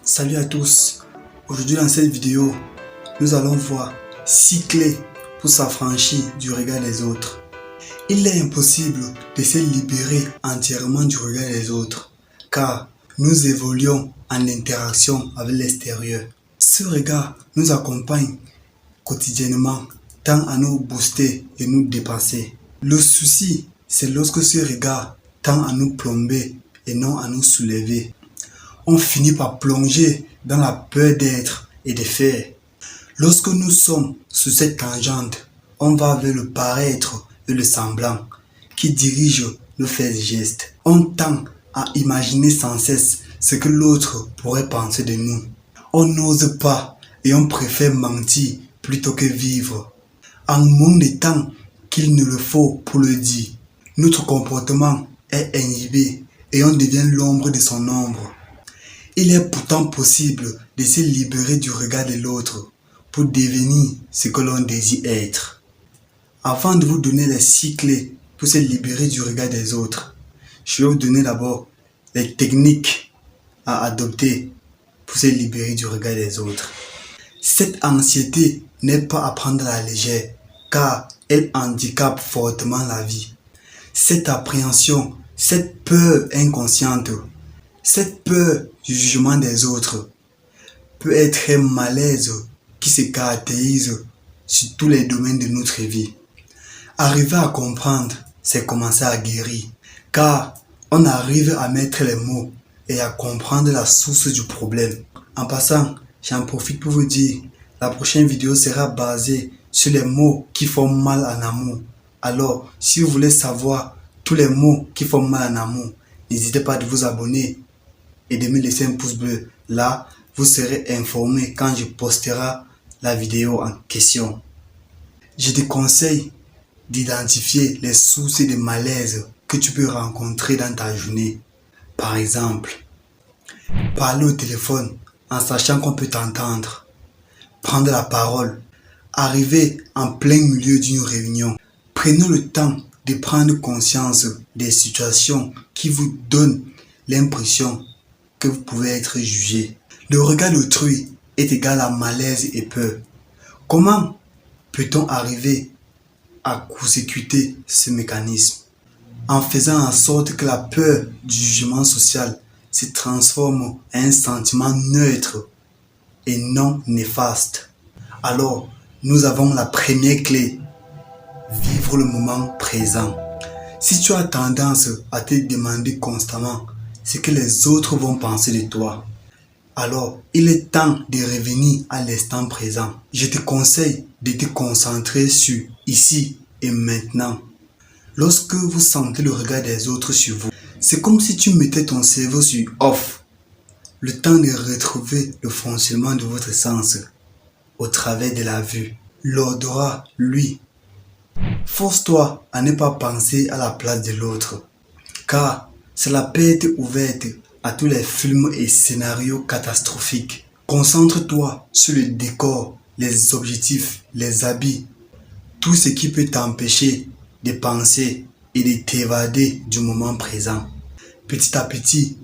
Salut à tous. Aujourd'hui dans cette vidéo, nous allons voir 6 clés pour s'affranchir du regard des autres. Il est impossible de se libérer entièrement du regard des autres, car nous évoluons en interaction avec l'extérieur. Ce regard nous accompagne quotidiennement, tend à nous booster et nous dépasser. Le souci, c'est lorsque ce regard tend à nous plomber et non à nous soulever. On finit par plonger dans la peur d'être et de faire. Lorsque nous sommes sur cette tangente, on va vers le paraître et le semblant qui dirige nos faits et gestes. On tend à imaginer sans cesse ce que l'autre pourrait penser de nous. On n'ose pas et on préfère mentir plutôt que vivre. En moins de temps qu'il ne le faut pour le dire, notre comportement est inhibé et on devient l'ombre de son ombre. Il est pourtant possible de se libérer du regard de l'autre pour devenir ce que l'on désire être. Avant de vous donner les 6 clés pour se libérer du regard des autres, je vais vous donner d'abord les techniques à adopter pour se libérer du regard des autres. Cette anxiété n'est pas à prendre à la légère car elle handicape fortement la vie. Cette appréhension, cette peur inconsciente, cette peur du jugement des autres peut être un malaise qui se caractérise sur tous les domaines de notre vie. Arriver à comprendre, c'est commencer à guérir, car on arrive à mettre les mots et à comprendre la source du problème. En passant, j'en profite pour vous dire, la prochaine vidéo sera basée sur les mots qui font mal en amour. Alors, si vous voulez savoir tous les mots qui font mal en amour, n'hésitez pas à vous abonner et de me laisser un pouce bleu. Là, vous serez informé quand je posterai la vidéo en question. Je te conseille d'identifier les sources de malaise que tu peux rencontrer dans ta journée. Par exemple, parler au téléphone en sachant qu'on peut t'entendre, prendre la parole, arriver en plein milieu d'une réunion. Prenez le temps de prendre conscience des situations qui vous donnent l'impression que vous pouvez être jugé. Le regard d'autrui est égal à malaise et peur. Comment peut-on arriver à court-circuiter ce mécanisme? En faisant en sorte que la peur du jugement social se transforme en un sentiment neutre et non néfaste. Alors, nous avons la première clé, vivre le moment présent. Si tu as tendance à te demander constamment ce que les autres vont penser de toi, alors il est temps de revenir à l'instant présent. Je te conseille de te concentrer sur ici et maintenant. Lorsque vous sentez le regard des autres sur vous, c'est comme si tu mettais ton cerveau sur off. Le temps de retrouver le fonctionnement de votre sens au travers de la vue. L'odorat, lui, force-toi à ne pas penser à la place de l'autre, car c'est la perte ouverte à tous les films et scénarios catastrophiques. Concentre-toi sur le décor, les objectifs, les habits, tout ce qui peut t'empêcher de penser et de t'évader du moment présent. Petit à petit,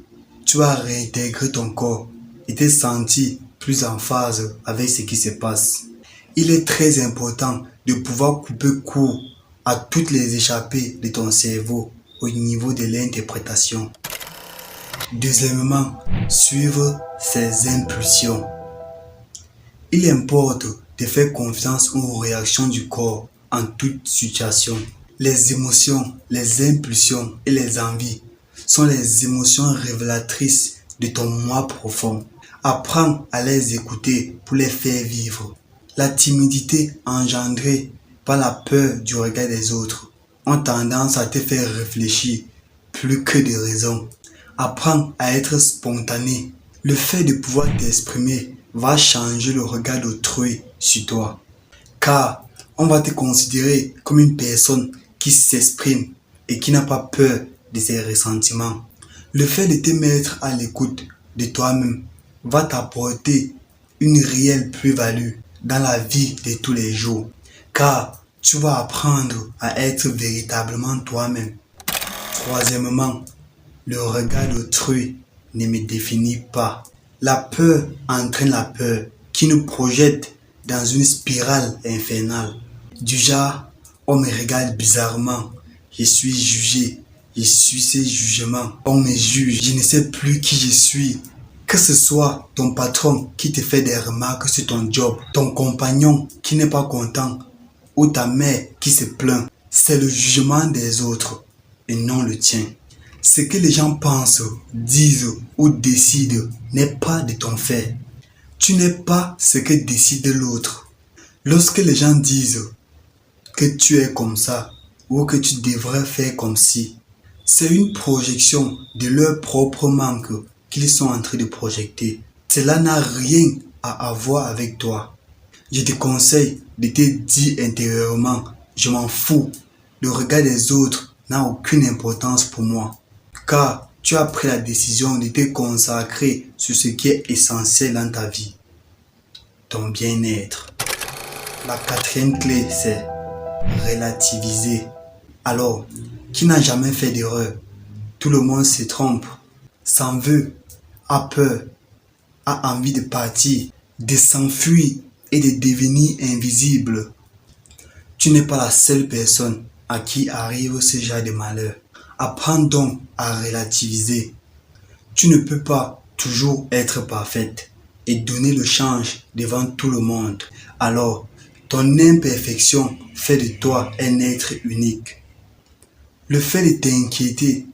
tu vas réintégrer ton corps et te sentir plus en phase avec ce qui se passe. Il est très important de pouvoir couper court à toutes les échappées de ton cerveau au niveau de l'interprétation. Deuxièmement, suivre ses impulsions. Il importe de faire confiance aux réactions du corps en toute situation. Les émotions, les impulsions et les envies sont les émotions révélatrices de ton moi profond. Apprends à les écouter pour les faire vivre. La timidité engendrée par la peur du regard des autres ont tendance à te faire réfléchir plus que de raison. Apprends à être spontané. Le fait de pouvoir t'exprimer va changer le regard d'autrui sur toi. Car on va te considérer comme une personne qui s'exprime et qui n'a pas peur de ses ressentiments. Le fait de te mettre à l'écoute de toi-même va t'apporter une réelle plus-value dans la vie de tous les jours. Car tu vas apprendre à être véritablement toi-même. Troisièmement, le regard d'autrui ne me définit pas. La peur entraîne la peur qui nous projette dans une spirale infernale. Du genre, on me regarde bizarrement, je suis jugé, je suis ce jugement, on me juge, je ne sais plus qui je suis. Que ce soit ton patron qui te fait des remarques sur ton job, ton compagnon qui n'est pas content ou ta mère qui se plaint, c'est le jugement des autres et non le tien. Ce que les gens pensent, disent ou décident n'est pas de ton fait. Tu n'es pas ce que décide l'autre. Lorsque les gens disent que tu es comme ça ou que tu devrais faire comme si, c'est une projection de leur propre manque qu'ils sont en train de projeter. Cela n'a rien à voir avec toi. Je te conseille de te dire intérieurement, je m'en fous. Le regard des autres n'a aucune importance pour moi. Car tu as pris la décision de te consacrer sur ce qui est essentiel dans ta vie. Ton bien-être. La quatrième clé, c'est relativiser. Alors, qui n'a jamais fait d'erreur? Tout le monde se trompe, s'en veut, a peur, a envie de partir, de s'enfuir et de devenir invisible. Tu n'es pas la seule personne à qui arrive ce genre de malheur. Apprends donc à relativiser. Tu ne peux pas toujours être parfaite et donner le change devant tout le monde. Alors, ton imperfection fait de toi un être unique. Le fait de t'inquiéter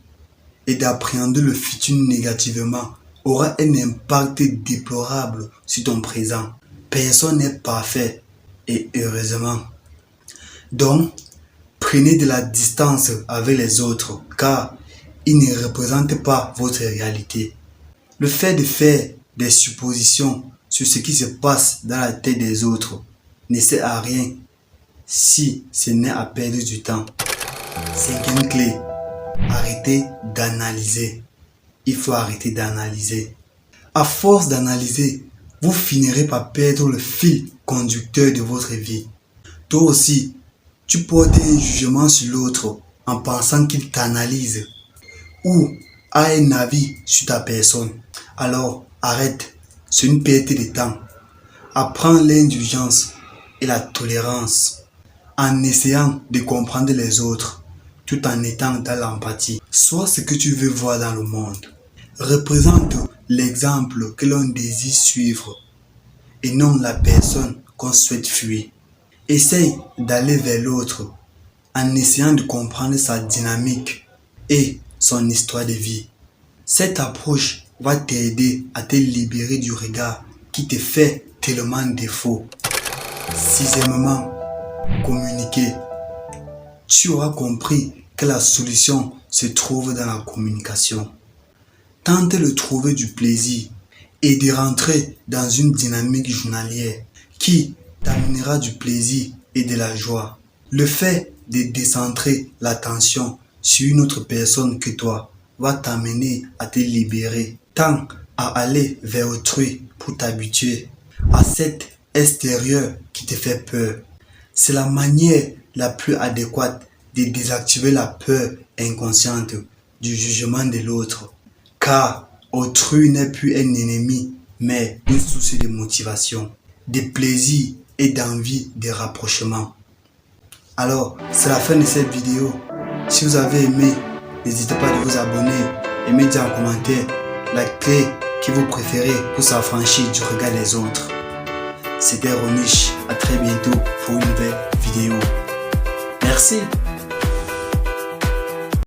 et d'appréhender le futur négativement aura un impact déplorable sur ton présent. Personne n'est parfait et heureusement. Donc, prenez de la distance avec les autres car ils ne représentent pas votre réalité. Le fait de faire des suppositions sur ce qui se passe dans la tête des autres ne sert à rien si ce n'est à perdre du temps. Cinquième clé, arrêtez d'analyser. Il faut arrêter d'analyser. À force d'analyser, vous finirez par perdre le fil conducteur de votre vie. Toi aussi, tu portes un jugement sur l'autre en pensant qu'il t'analyse ou a un avis sur ta personne. Alors, arrête, c'est une perte de temps. Apprends l'indulgence et la tolérance en essayant de comprendre les autres tout en étant dans l'empathie. Sois ce que tu veux voir dans le monde. Représente l'exemple que l'on désire suivre et non la personne qu'on souhaite fuir. Essaye d'aller vers l'autre en essayant de comprendre sa dynamique et son histoire de vie. Cette approche va t'aider à te libérer du regard qui te fait tellement défaut. Sixièmement, communiquer. Tu auras compris que la solution se trouve dans la communication. Tente de trouver du plaisir et de rentrer dans une dynamique journalière qui t'amènera du plaisir et de la joie. Le fait de décentrer l'attention sur une autre personne que toi va t'amener à te libérer, tant à aller vers autrui pour t'habituer à cet extérieur qui te fait peur. C'est la manière la plus adéquate de désactiver la peur inconsciente du jugement de l'autre. Car autrui n'est plus un ennemi, mais une source de motivation, de plaisir et d'envie de rapprochement. Alors, c'est la fin de cette vidéo. Si vous avez aimé, n'hésitez pas à vous abonner et me dire en commentaire la clé que vous préférez pour s'affranchir du regard des autres. C'était Ronish, à très bientôt pour une nouvelle vidéo. Merci.